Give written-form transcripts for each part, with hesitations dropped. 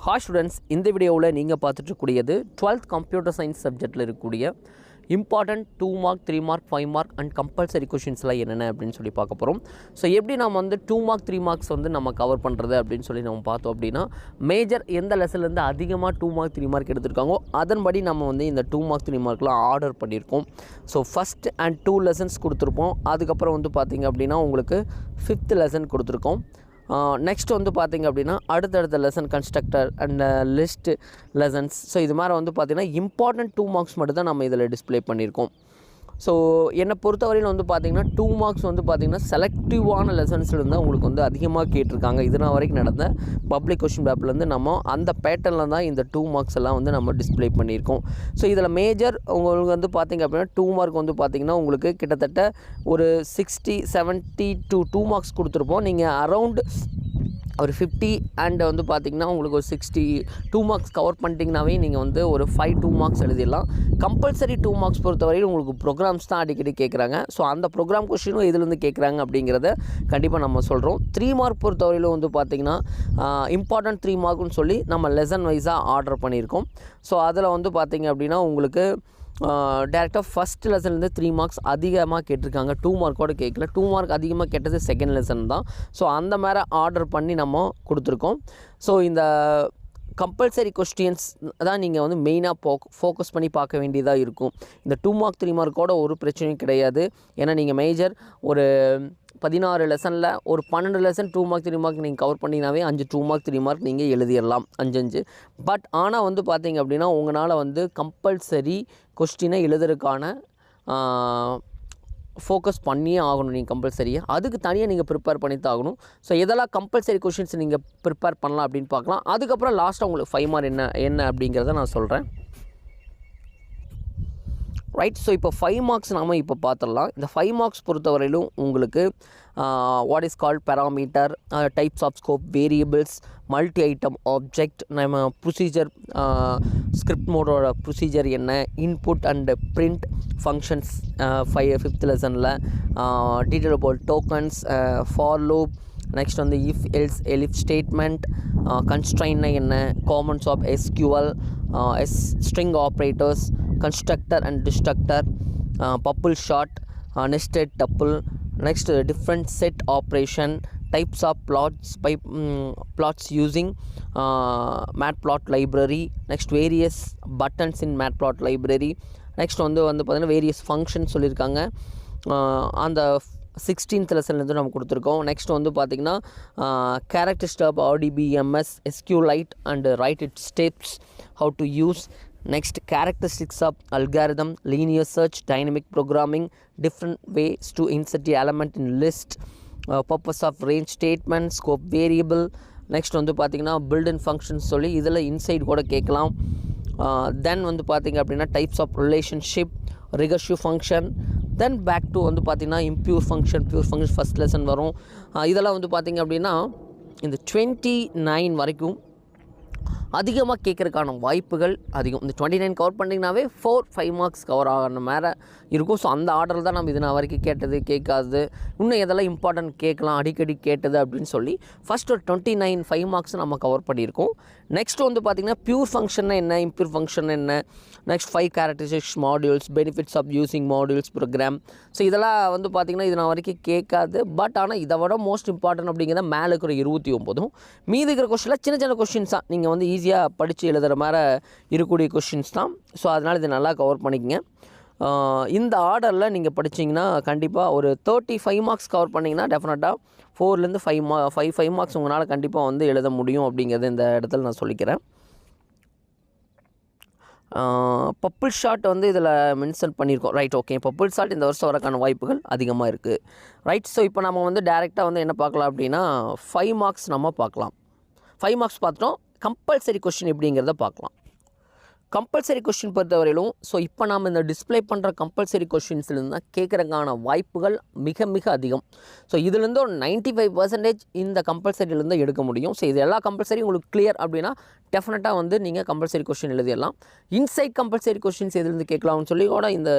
Hi students, இந்த வீடியோவில் நீங்கள் பார்த்துட்டுக்கூடியது 12th கம்ப்யூட்டர் சயின்ஸ் சப்ஜெக்டில் இருக்கக்கூடிய important 2 mark 3 mark 5 mark and compulsory கொஷின்ஸ்லாம் என்னென்ன அப்படின்னு சொல்லி பார்க்க போகிறோம். ஸோ எப்படி நம்ம வந்து 2 மார்க் 3 மார்க்ஸ் வந்து நம்ம கவர் பண்ணுறது அப்படின்னு சொல்லி நம்ம பார்த்தோம் அப்படின்னா, மேஜர் எந்த லெசன்லேருந்து அதிகமாக 2 மார்க் 3 மார்க் எடுத்திருக்காங்களோ அதன்படி நம்ம வந்து இந்த 2 மார்க் 3 மார்க்லாம் ஆர்டர் பண்ணியிருக்கோம். ஸோ ஃபஸ்ட் அண்ட் 2 லெசன்ஸ் கொடுத்துருப்போம். அதுக்கப்புறம் வந்து பார்த்திங்க அப்படின்னா உங்களுக்கு 5th லெசன் கொடுத்துருக்கோம். நெக்ஸ்ட் வந்து பார்த்திங்க அப்படின்னா அடுத்தடுத்த lesson constructor and list lessons. So இது மாதிரி வந்து பார்த்திங்கன்னா இம்பார்ட்டன்ட் 2 மார்க்ஸ் மட்டும் தான் நம்ம இதில் டிஸ்ப்ளே பண்ணியிருக்கோம். ஸோ என்னை பொறுத்தவரையில் வந்து பார்த்திங்கன்னா 2 மார்க்ஸ் வந்து பார்த்திங்கன்னா செலக்டிவான லெசன்ஸ்லேருந்து உங்களுக்கு வந்து அதிகமாக கேட்டிருக்காங்க. இதனால் வரைக்கும் நடந்த பப்ளிக் கொஷின் பேப்பர்லேருந்து நம்ம அந்த பேட்டர்னில் தான் இந்த 2 மார்க்ஸ் எல்லாம் வந்து நம்ம டிஸ்ப்ளே பண்ணியிருக்கோம். ஸோ இதில் மேஜர் உங்களுக்கு வந்து பார்த்திங்க அப்படின்னா 2 மார்க் வந்து பார்த்திங்கன்னா உங்களுக்கு கிட்டத்தட்ட ஒரு 60, 70 to 2 மார்க்ஸ் கொடுத்துருப்போம். நீங்கள் அரவுண்ட் ஒரு 50 அண்ட் வந்து பார்த்திங்கன்னா உங்களுக்கு ஒரு 62 மார்க்ஸ் கவர் பண்ணிட்டீங்கனாவே நீங்கள் வந்து ஒரு 2 மார்க்ஸ் எழுதிடலாம். கம்பல்சரி 2 மார்க்ஸ் பொறுத்தவரையில் உங்களுக்கு ப்ரோக்ராம்ஸ் தான் அடிக்கடி கேட்குறாங்க. ஸோ அந்த ப்ரோக்ராம் கொஸ்டினும் எதுலேருந்து கேட்குறாங்க அப்படிங்கிறத கண்டிப்பாக நம்ம சொல்கிறோம். 3 மார்க் பொறுத்தவரையிலும் வந்து பார்த்திங்கன்னா இம்பார்ட்டன்ட் 3 மார்க்குன்னு சொல்லி நம்ம லெசன் வைஸாக ஆர்டர் பண்ணியிருக்கோம். ஸோ அதில் வந்து பார்த்திங்க அப்படின்னா உங்களுக்கு டேரெக்டாக ஃபஸ்ட் லெசன்லேருந்து 3 மார்க்ஸ் அதிகமாக கேட்டிருக்காங்க. 2 மார்க்கோடு கேட்கல. 2 மார்க் அதிகமாக கேட்டது செகண்ட் லெசன் தான். ஸோ அந்த மாதிரி ஆர்டர் பண்ணி நம்ம கொடுத்துருக்கோம். ஸோ இந்த கம்பல்சரி கொஸ்டின்ஸ் தான் நீங்கள் வந்து மெயினாக ஃபோக்கஸ் பண்ணி பார்க்க வேண்டியதாக இருக்கும். இந்த 2 மார்க் 3 மார்க்கோட ஒரு பிரச்சனையும் கிடையாது. ஏன்னா நீங்கள் மேஜர் ஒரு 16 லெசனில் ஒரு 12 லெசன் 2 மார்க் 3 மார்க் நீங்கள் கவர் பண்ணிங்கனாவே 5 2 மார்க் 3 மார்க் நீங்கள் எழுதிடலாம் 5. பட் ஆனால் வந்து பார்த்திங்க அப்படின்னா உங்களால் வந்து கம்பல்சரி கொஸ்டினை எழுதுறதுக்கான ஃபோக்கஸ் பண்ணியே ஆகணும். நீங்கள் கம்பல்சரியாக அதுக்கு தனியாக நீங்கள் ப்ரிப்பேர் பண்ணி தான் ஆகணும். ஸோ எதெல்லாம் கம்பல்சரி கொஷின்ஸ் நீங்கள் ப்ரிப்பேர் பண்ணலாம் அப்படின்னு பார்க்கலாம். அதுக்கப்புறம் லாஸ்ட்டாக உங்களுக்கு 5 மார்க் என்ன அப்படிங்கிறத நான் சொல்கிறேன். ரைட். ஸோ இப்போ 5 மார்க்ஸ் நாம் இப்போ பார்த்துடலாம். இந்த 5 மார்க்ஸ் பொறுத்தவரையிலும் உங்களுக்கு what is called parameter, types of scope, variables, multi item object, நம்ம ப்ரொசீஜர், ஸ்கிரிப்ட் மோடோட ப்ரொசீஜர் என்ன, input and print functions 5th லெசனில், detail about tokens, for loop, next வந்து இஃப் எல்ஸ் எலிஃப் ஸ்டேட்மெண்ட், கன்ஸ்ட்ரைன்னா என்ன, commands of SQL, string operators, constructor and destructor, tuple short, nested tuple, next different set operation, types of plots by plots using matplot library, next various buttons in matplot library, next வந்து பார்த்தீங்கன்னா various functions சொல்லியிருக்காங்க. அந்த 16th லெசன்லேருந்து நம்ம கொடுத்துருக்கோம். Next வந்து பார்த்திங்கன்னா characteristic of RDBMS, SQLite and write its steps, how to use. Next, characteristics of algorithm, linear search, dynamic programming, different ways to insert the element in list, purpose of range statement, scope variable. Next வந்து பார்த்திங்கன்னா built-in functions சொல்லி இதில் inside கூட கேட்கலாம். தென் வந்து பார்த்திங்க அப்படின்னா types of relationship, recursive function, then back to வந்து பார்த்திங்கன்னா பியூர் ஃபங்க்ஷன் ஃபஸ்ட் லெசன் வரும். இதெல்லாம் வந்து பார்த்திங்க அப்படின்னா இந்த 29 வரைக்கும் அதிகமாக கேட்குறதுக்கான வாய்ப்புகள் அதிகம். இந்த 29 கவர் பண்ணிங்கனாவே 4-5 மார்க்ஸ் கவர் ஆகிற மேலே இருக்கும். ஸோ அந்த ஆர்டரில் தான் நம்ம இது நான் வரைக்கும் கேட்டது கேட்காது இன்னும் எதெல்லாம் இம்பார்ட்டன்ட் கேட்கலாம் அடிக்கடி கேட்டது அப்படின்னு சொல்லி ஃபஸ்ட் ஒரு 29 5 மார்க்ஸ் நம்ம கவர் பண்ணியிருக்கோம். நெக்ஸ்ட் வந்து பார்த்திங்கன்னா பியூர் ஃபங்க்ஷன்னா என்ன, இம்பியூர் ஃபங்க்ஷன் என்ன, next 5 characteristics modules, benefits of using modules program. So இதெல்லாம் வந்து பார்த்திங்கன்னா இது நான் வரைக்கும் கேட்காது. பட் ஆனால் இதை விட மோஸ்ட் இம்பார்ட்டன்ட் அப்படிங்கிறத மேலே இருக்கிற 29 மீதி இருக்கிற கொஸ்டினில் சின்ன சின்ன கொஸ்டின்ஸ் தான் நீங்கள் வந்து ஈஸியாக படித்து எழுதுகிற மாதிரி இருக்கக்கூடிய கொஷின்ஸ் தான். ஸோ அதனால் இதை நல்லா கவர் பண்ணிக்கங்க. இந்த ஆர்டரில் நீங்கள் படிச்சிங்கன்னா கண்டிப்பாக ஒரு 35 மார்க்ஸ் கவர் பண்ணிங்கன்னா டெஃபினட்டாக 4லேருந்து 5 மார்க்ஸ் உங்களால் கண்டிப்பாக வந்து எழுத முடியும் அப்படிங்கிறது இந்த இடத்துல நான் சொல்லிக்கிறேன். பப்புள் ஷாட் வந்து இதில் மென்ஷன் பண்ணியிருக்கோம். Right, okay. பப்புள் ஷாட் இந்த வருஷம் வரக்கான வாய்ப்புகள் அதிகமாக இருக்குது. ரைட். ஸோ இப்போ நம்ம வந்து டேரெக்டாக வந்து என்ன பார்க்கலாம் அப்படின்னா 5 மார்க்ஸ் நம்ம பார்க்கலாம். 5 மார்க்ஸ் பார்த்துட்டோம். கம்பல்சரி கொஸ்டின் எப்படிங்கிறத பார்க்கலாம். கம்பல்சரி கொஸ்டின் பொறுத்தவரையிலும் ஸோ இப்போ நாம் இந்த டிஸ்பிளே பண்ணுற கம்பல்சரி கொஸ்டின்ஸ்லேருந்து தான் கேட்குறதுக்கான வாய்ப்புகள் மிக மிக அதிகம். ஸோ இதுலேருந்து ஒரு 95% இந்த கம்பல்சரியிலேருந்து எடுக்க முடியும். ஸோ இது எல்லா கம்பல்சரி உங்களுக்கு கிளியர் அப்படின்னா டெஃபினட்டாக வந்து நீங்கள் கம்பல்சரி கொஸ்டின் எழுதிடலாம். இன்சைட் கம்பல்சரி கொஸ்டின்ஸ் எதுலேருந்து கேட்கலாம்னு சொல்லி கூட இந்த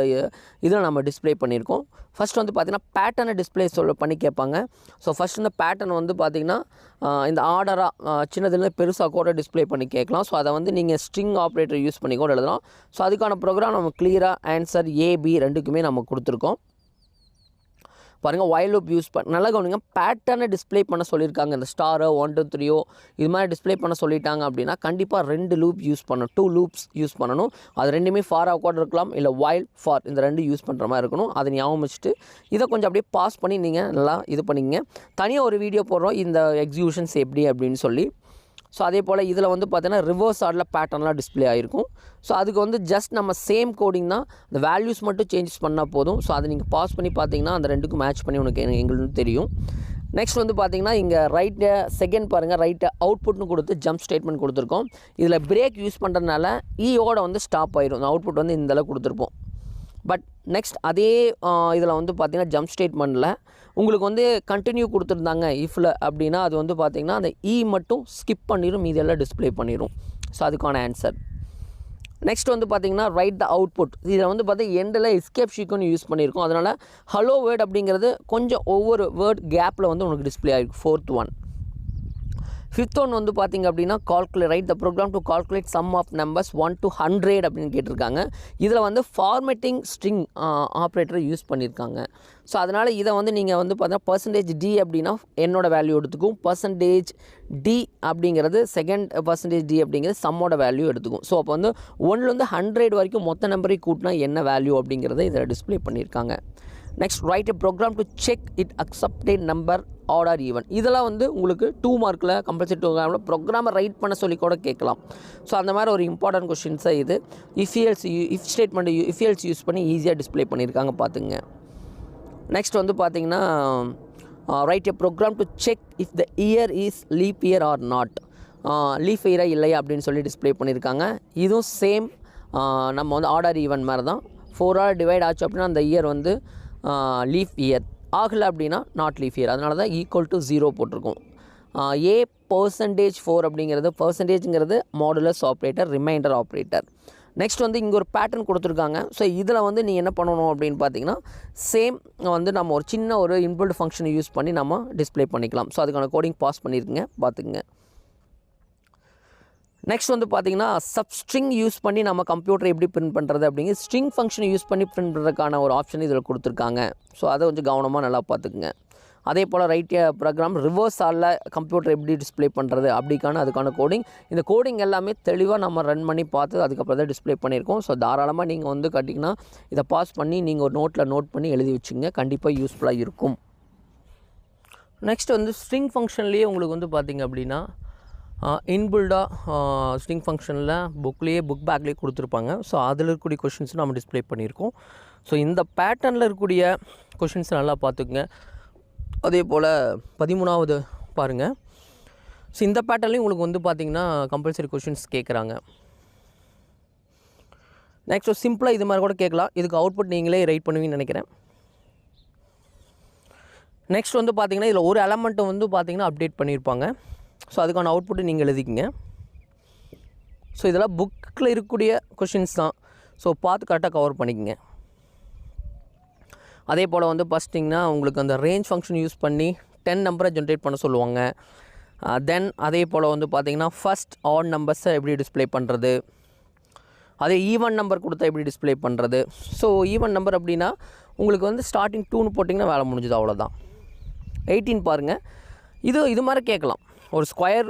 இதில் நம்ம டிஸ்ப்ளே பண்ணியிருக்கோம். ஃபஸ்ட் வந்து பார்த்திங்கன்னா பேட்டர்னை டிஸ்ப்ளே பண்ணி கேட்பாங்க. ஸோ ஃபஸ்ட் இந்த பேட்டர்ன் வந்து பார்த்திங்கன்னா இந்த ஆர்டராக சின்னதுலேருந்து பெருசாக கூட டிஸ்ப்ளே பண்ணி கேட்கலாம். ஸோ அதை வந்து நீங்கள் ஸ்ட்ரிங் ஆப்ரேட்டர் யூஸ் பண்ணி கூட எழுதலாம். ஸோ அதுக்கான ப்ரோக்ராம் நம்ம கிளியராக ஆன்சர் ஏபி ரெண்டுக்குமே நம்ம கொடுத்துருக்கோம். பாருங்கள், while loop யூஸ் நல்லா கவனிங்க. பேட்டர்னை டிஸ்ப்ளே பண்ண சொல்லியிருக்காங்க. இந்த ஸ்டாரோ 1 2 3 இது மாதிரி டிஸ்ப்ளே பண்ண சொல்லிட்டாங்க அப்படின்னா கண்டிப்பாக 2 லூப் யூஸ் பண்ணணும், 2 லூப்ஸ் யூஸ் பண்ணணும். அது ரெண்டுமே ஃபாராக கூட இருக்கலாம், இல்லை while for இந்த ரெண்டு யூஸ் பண்ணுற மாதிரி இருக்கணும். அதை ஞாபகம் வச்சுட்டு இதை கொஞ்சம் அப்படியே பாஸ் பண்ணி நீங்கள் நல்லா இது பண்ணிங்க. தனியாக ஒரு வீடியோ போடுறோம் இந்த எக்ஸிக்யூஷன்ஸ் எப்படி அப்படின்னு சொல்லி. ஸோ அதே போல் இதில் வந்து பார்த்தீங்கன்னா ரிவர்ஸ் ஆர்டரில் பேட்டர்ன்லாம் டிஸ்ப்ளே ஆகிருக்கும். ஸோ அதுக்கு வந்து ஜஸ்ட் நம்ம சேம் கோடிங் தான், இந்த வேல்யூஸ் மட்டும் சேஞ்சஸ் பண்ணால் போதும். ஸோ அதை நீங்கள் பாஸ் பண்ணி பார்த்தீங்கன்னா அந்த ரெண்டுக்கும் மேட்ச் பண்ணி எங்களுக்கு தெரியும். நெக்ஸ்ட் வந்து பார்த்தீங்கன்னா இங்கே ரைட்டு செகண்ட் பாருங்கள், ரைட்டு அவுட்புட்னு கொடுத்து ஜம்ப் ஸ்டேட்மெண்ட் கொடுத்துருக்கோம். இதில் பிரேக் யூஸ் பண்ணுறதுனால ஈயோட வந்து ஸ்டாப் ஆயிரும். அவுட்புட் வந்து இந்தளவு கொடுத்துருப்போம். பட் நெக்ஸ்ட் அதே இதில் வந்து பார்த்திங்கன்னா ஜம்ப் ஸ்டேட்மெண்ட்டில் உங்களுக்கு வந்து கண்டினியூ கொடுத்துருந்தாங்க இஃபில் அப்படின்னா அது வந்து பார்த்திங்கன்னா அந்த மட்டும் ஸ்கிப் பண்ணிடும், மீதெல்லாம் டிஸ்ப்ளே பண்ணிடும். ஸோ அதுக்கான ஆன்சர். நெக்ஸ்ட் வந்து பார்த்திங்கன்னா ரைட் த அவுட்புட். இதில் வந்து பார்த்திங்கன்னா எண்டில் எஸ்கேப் ஷீக்குன்னு யூஸ் பண்ணியிருக்கோம். அதனால் ஹலோ வேர்ட் அப்படிங்கிறது கொஞ்சம் ஒவ்வொரு வேர்ட் கேப்பில் வந்து உங்களுக்கு டிஸ்ப்ளே ஆகிருக்கும். 4th one. 5th one வந்து பார்த்திங்க அப்படின்னா write the program to calculate sum of numbers 1 to 100 அப்படின்னு கேட்டிருக்காங்க. இதில் வந்து ஃபார்மேட்டிங் ஸ்ட்ரிங் ஆப்ரேட்டரை யூஸ் பண்ணியிருக்காங்க. ஸோ அதனால் இதை வந்து நீங்கள் வந்து பார்த்தீங்கன்னா %d அப்படின்னா என்னோட வேல்யூ எடுத்துக்கும், %d அப்படிங்கிறது %d அப்படிங்கிறது சம்மோட வேல்யூ எடுத்துக்கும். ஸோ அப்போ வந்து 1லேருந்து 100 வரைக்கும் மொத்த நம்பரை கூட்டினா என்ன வேல்யூ அப்படிங்கிறத இதில் டிஸ்ப்ளே பண்ணியிருக்காங்க. Next write a program to check it accepted number order even. இதெல்லாம் வந்து உங்களுக்கு 2 மார்க்கில் கம்பல்சரி 2 மார்க்கில் ப்ரோக்ராமை ரைட் பண்ண சொல்லி கூட கேட்கலாம். ஸோ அந்த மாதிரி ஒரு இம்பார்ட்டன்ட் கொஸ்டின்ஸாக இது. இஃப் ஸ்டேட்மெண்ட் இஃப்எல்ஸ் யூஸ் பண்ணி ஈஸியாக டிஸ்ப்ளே பண்ணியிருக்காங்க பார்த்துங்க. நெக்ஸ்ட் வந்து பார்த்திங்கன்னா write a program to check if the year is leap year or not. Leap இயராக இல்லையா அப்படின்னு சொல்லி டிஸ்ப்ளே பண்ணியிருக்காங்க. இதுவும் சேம் நம்ம வந்து ஆர்டர் ஈவன் மாதிரி தான். 4 டிவைட் ஆச்சு அப்படின்னா அந்த இயர் வந்து லீஃப் இயர், ஆகலை அப்படின்னா நாட் லீஃப் இயர். அதனால தான் ஈக்குவல் டு 0 போட்டிருக்கோம். %4 அப்படிங்கிறது பர்சன்டேஜ்ங்கிறது modulus operator, remainder operator. Next வந்து இங்கே ஒரு பேட்டர்ன் கொடுத்துருக்காங்க. ஸோ இதில் வந்து நீ என்ன பண்ணணும் அப்படின்னு பார்த்தீங்கன்னா சேம் வந்து நம்ம ஒரு சின்ன ஒரு இன்பில்ட் ஃபங்க்ஷனை யூஸ் பண்ணி நம்ம டிஸ்ப்ளே பண்ணிக்கலாம். ஸோ அதுக்கான கோடிங் பாஸ் பண்ணியிருக்குங்க, பார்த்துக்குங்க. நெக்ஸ்ட் வந்து பார்த்திங்கன்னா சப்ஸ்ட்ரிங் யூஸ் பண்ணி நம்ம கம்ப்யூட்டரை எப்படி பிரிண்ட் பண்ணுறது அப்படிங்கிற ஸ்ட்ரிங் ஃபங்க்ஷனை யூஸ் பண்ணி பிரிண்ட் பண்ணுறதுக்கான ஒரு ஆப்ஷன் இதில் கொடுத்துருக்காங்க. ஸோ அதை கொஞ்சம் கவனமாக நல்லா பார்த்துக்குங்க. அதே போல் ரைட் ப்ரோக்ராம் ரிவர்ஸ் ஆலில் கம்ப்யூட்டர் எப்படி டிஸ்ப்ளே பண்ணுறது அதுக்கான கோடிங். இந்த கோடிங் எல்லாமே தெளிவாக நம்ம ரன் பண்ணி பார்த்து அதுக்கப்புறம் தான் டிஸ்ப்ளே பண்ணியிருக்கோம். ஸோ தாராளமாக நீங்கள் வந்து கட்டிங்கன்னா இதை பாஸ் பண்ணி நீங்கள் ஒரு நோட் பண்ணி எழுதி வச்சுங்க, கண்டிப்பாக யூஸ்ஃபுல்லாக இருக்கும். நெக்ஸ்ட் வந்து ஸ்ட்ரிங் ஃபங்க்ஷன்லேயே உங்களுக்கு வந்து பார்த்திங்க அப்படின்னா இன்பில்டாக ஸ்ட்ரிங் ஃபங்க்ஷனில் புக் பேக்லேயே கொடுத்துருப்பாங்க. ஸோ அதில் இருக்கக்கூடிய கொஷின்ஸ் நம்ம டிஸ்ப்ளே பண்ணியிருக்கோம். ஸோ இந்த பேட்டர்னில் இருக்கக்கூடிய கொஷின்ஸ் நல்லா பார்த்துக்குங்க. அதே போல் 13வது பாருங்கள். ஸோ இந்த பேட்டர்ன்லேயும் உங்களுக்கு வந்து பார்த்திங்கன்னா கம்பல்சரி கொஷின்ஸ் கேட்குறாங்க. நெக்ஸ்ட் சிம்பிளாக இது மாதிரி கூட கேட்கலாம். இதுக்கு அவுட்புட் நீங்களே ரைட் பண்ணுவீங்கன்னு நினைக்கிறேன். நெக்ஸ்ட் வந்து பார்த்திங்கன்னா இதில் ஒரு எலமெண்ட்டை வந்து பார்த்திங்கன்னா அப்டேட் பண்ணியிருப்பாங்க. ஸோ அதுக்கான அவுட்புட்டு நீங்கள் எழுதிக்கிங்க. ஸோ இதெல்லாம் புக்கில் இருக்கக்கூடிய கொஷின்ஸ் தான். ஸோ பார்த்து கரெக்டாக கவர் பண்ணிக்கங்க. அதே போல் வந்து ஃபஸ்ட்டிங்கன்னா உங்களுக்கு அந்த ரேஞ்ச் ஃபங்க்ஷன் யூஸ் பண்ணி 10 நம்பரை ஜென்ரேட் பண்ண சொல்லுவாங்க. தென் அதே போல் வந்து பார்த்திங்கன்னா ஃபஸ்ட் ஆட் நம்பர்ஸை எப்படி டிஸ்ப்ளே பண்ணுறது, அதே ஈவன் நம்பர் கொடுத்தா எப்படி டிஸ்ப்ளே பண்ணுறது. ஸோ ஈவன் நம்பர் அப்படின்னா உங்களுக்கு வந்து ஸ்டார்டிங் 2ன்னு போட்டிங்கன்னா வேலை முடிஞ்சுது, அவ்வளோதான். 18 பாருங்கள். இது மாதிரி கேட்கலாம். ஒரு ஸ்கொயர்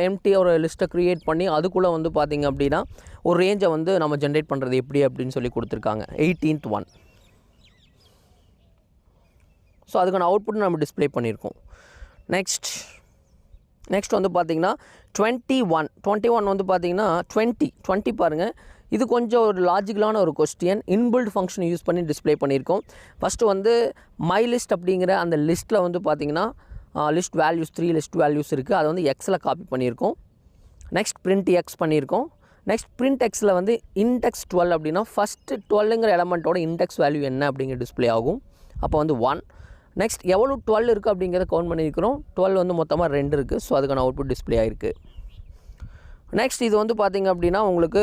எம்டி ஒரு லிஸ்ட்டை க்ரியேட் பண்ணி அதுக்குள்ளே வந்து பார்த்திங்க அப்படின்னா ஒரு ரேஞ்சை வந்து நம்ம ஜென்ரேட் பண்ணுறது எப்படி அப்படின்னு சொல்லி கொடுத்துருக்காங்க. 18th one. ஸோ அதுக்கான அவுட்புட் நம்ம டிஸ்ப்ளே பண்ணியிருக்கோம். நெக்ஸ்ட் வந்து பார்த்திங்கன்னா 21 வந்து பார்த்திங்கன்னா 20 பாருங்கள். இது கொஞ்சம் ஒரு லாஜிக்கலான ஒரு கொஸ்டின். இன்பில்ட் ஃபங்க்ஷன் யூஸ் பண்ணி டிஸ்ப்ளே பண்ணியிருக்கோம். ஃபஸ்ட்டு வந்து மை லிஸ்ட் அப்படிங்கிற அந்த லிஸ்ட்டில் வந்து பார்த்திங்கன்னா லிஸ்ட் வேல்யூஸ் 3 லிஸ்ட் வேல்யூஸ் இருக்குது. அதை வந்து எக்ஸில் காப்பி பண்ணியிருக்கோம். நெக்ஸ்ட் பிரிண்ட் எக்ஸ் பண்ணியிருக்கோம். நெக்ஸ்ட் பிரிண்ட் எக்ஸில் வந்து இண்டெக்ஸ் 12 அப்படின்னா ஃபஸ்ட்டு 12ங்கிற எலமெண்ட்டோட இண்டெக்ஸ் வேல்யூ என்ன அப்படிங்கிற டிஸ்ப்ளே ஆகும். அப்போ வந்து 1. நெக்ஸ்ட் எவ்வளோ 12 இருக்குது அப்படிங்கிறத கவுண்ட் பண்ணியிருக்கிறோம். 12 வந்து மொத்தமாக 2 இருக்குது. ஸோ அதுக்கான அவுட்புட் டிஸ்ப்ளே ஆகிருக்கு. நெக்ஸ்ட் இது வந்து பார்த்திங்க அப்படின்னா உங்களுக்கு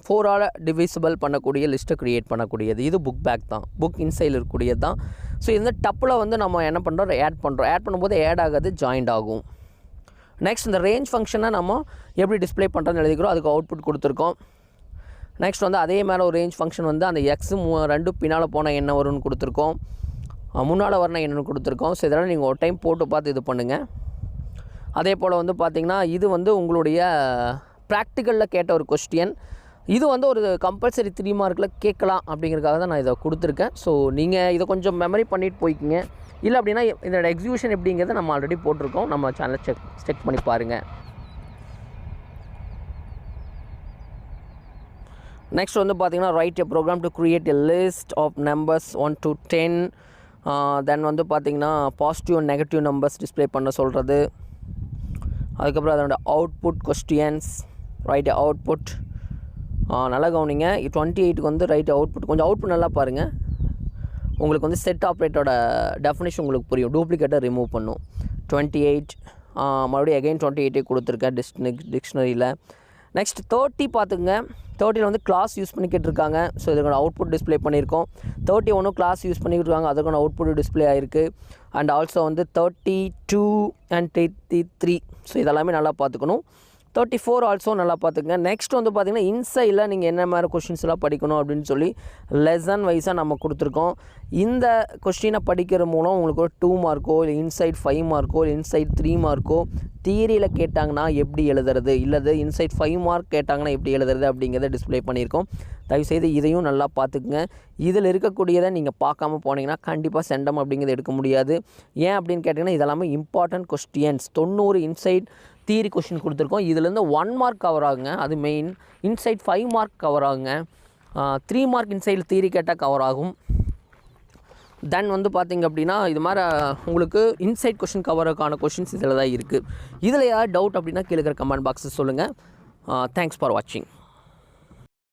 4ஆல் டிவிசிபிள் பண்ணக்கூடிய லிஸ்ட்டை க்ரியேட் பண்ணக்கூடியது. இது புக் பேக் தான், புக் இன்சைடில் இருக்கக்கூடியது தான். ஸோ இந்த டப்பில் வந்து நம்ம என்ன பண்ணுறோம், ஆட் பண்ணும்போது ஆட் ஆகாது, ஜாயிண்ட் ஆகும். நெக்ஸ்ட் இந்த ரேஞ்ச் ஃபங்க்ஷனை நம்ம எப்படி டிஸ்பிளே பண்ணுறோன்னு எழுதிக்கிறோம், அதுக்கு அவுட்புட் கொடுத்துருக்கோம். நெக்ஸ்ட் வந்து அதே மாதிரி ஒரு ரேஞ்ச் ஃபங்க்ஷன் வந்து அந்த எக்ஸு 2 பின்னால் போனால் என்ன வரும்னு கொடுத்துருக்கோம், முன்னால் வரணும் என்னென்னு கொடுத்துருக்கோம். ஸோ இதெல்லாம் நீங்கள் ஒரு டைம் போட்டு பார்த்து இது பண்ணுங்கள். அதே போல் வந்து பார்த்திங்கன்னா இது வந்து உங்களுடைய ப்ராக்டிக்கலில் கேட்ட ஒரு கொஸ்டின். இது வந்து ஒரு கம்பல்சரி 3 மார்க்கில் கேட்கலாம் அப்படிங்கிறதுக்காக தான் நான் இதை கொடுத்துருக்கேன். ஸோ நீங்கள் இதை கொஞ்சம் மெமரி பண்ணிட்டு போய்க்கிங்க. இல்லை அப்படின்னா இதோட எக்ஸிக்யூஷன் எப்படிங்கிறத நம்ம ஆல்ரெடி போட்டிருக்கோம், நம்ம சேனலை செக் பண்ணி பாருங்கள். நெக்ஸ்ட் வந்து பார்த்திங்கன்னா write a program to create a list of numbers 1 to 10. Then வந்து பார்த்திங்கன்னா positive and negative numbers display பண்ண சொல்கிறது. அதுக்கப்புறம் அதோட அவுட்புட் கொஸ்டியன்ஸ், ரைட் அவுட்புட். நல்லா கவனிங்க, 28க்கு வந்து ரைட் அவுட்புட். கொஞ்சம் அவுட்புட் நல்லா பாருங்கள், உங்களுக்கு வந்து செட் ஆப்ரேட்டோட டெஃபினிஷன் உங்களுக்கு புரியும். டூப்ளிகேட்டை ரிமூவ் பண்ணும். 28 மறுபடியும் அகைன் 28 கொடுத்துருக்கேன் டிக்ஷனரியில். நெக்ஸ்ட் 30 பார்த்துங்க. 30ல் வந்து கிளாஸ் யூஸ் பண்ணி கேட்டிருக்காங்க. ஸோ இதோட அவுட்புட் டிஸ்பிளே பண்ணியிருக்கோம். 31 கிளாஸ் யூஸ் பண்ணியிருக்காங்க, அதுக்கான அவுட்புட் டிஸ்பிளே ஆகிருக்கு. அண்ட் ஆல்சோ வந்து 32 அண்ட் 33. ஸோ இதெல்லாமே நல்லா பார்த்துக்கணும். 34 ஆல்சோ நல்லா பார்த்துக்குங்க. நெக்ஸ்ட் வந்து பார்த்திங்கன்னா இன்சைடில் நீங்கள் என்ன மாதிரி கொஷின்ஸ் எல்லாம் படிக்கணும் அப்படின்னு சொல்லி லெசன் வைஸாக நம்ம கொடுத்துருக்கோம். இந்த கொஸ்டினை படிக்கிற மூலம் உங்களுக்கு ஒரு 2 மார்க்கோ இல்லை இன்சைட் 5 மார்க்கோ இல்லை இன்சைட் 3 மார்க்கோ தியரியில் கேட்டாங்கன்னா எப்படி எழுதுறது, இல்லது இன்சைட் 5 மார்க் கேட்டாங்கன்னா எப்படி எழுதுறது அப்படிங்கிறத டிஸ்பிளே பண்ணியிருக்கோம். தயவுசெய்து இதையும் நல்லா பார்த்துக்குங்க. இதில் இருக்கக்கூடியதை நீங்கள் பார்க்காம போனீங்கன்னா கண்டிப்பாக செண்டம் அப்படிங்கிறத எடுக்க முடியாது. ஏன் அப்படின்னு கேட்டிங்கன்னா இதெல்லாமே important questions. 90 inside theory question கொடுத்துருக்கோம். இதுலேருந்து 1 மார்க் கவர் ஆகுங்க, அது மெயின். இன்சைட் 5 மார்க் கவர் ஆகுங்க. 3 மார்க் இன்சைட் தியரி கேட்டால் கவர் ஆகும். தென் வந்து பார்த்திங்க அப்படின்னா இது மாதிரி உங்களுக்கு இன்சைட் கொஷின் கவருக்கான கொஷின்ஸ் இதில் தான் இருக்குது. இதில் ஏதாவது டவுட் அப்படின்னா கீழே இருக்கிற கமெண்ட் பாக்ஸில் சொல்லுங்கள். தேங்க்ஸ் ஃபார் வாட்சிங்.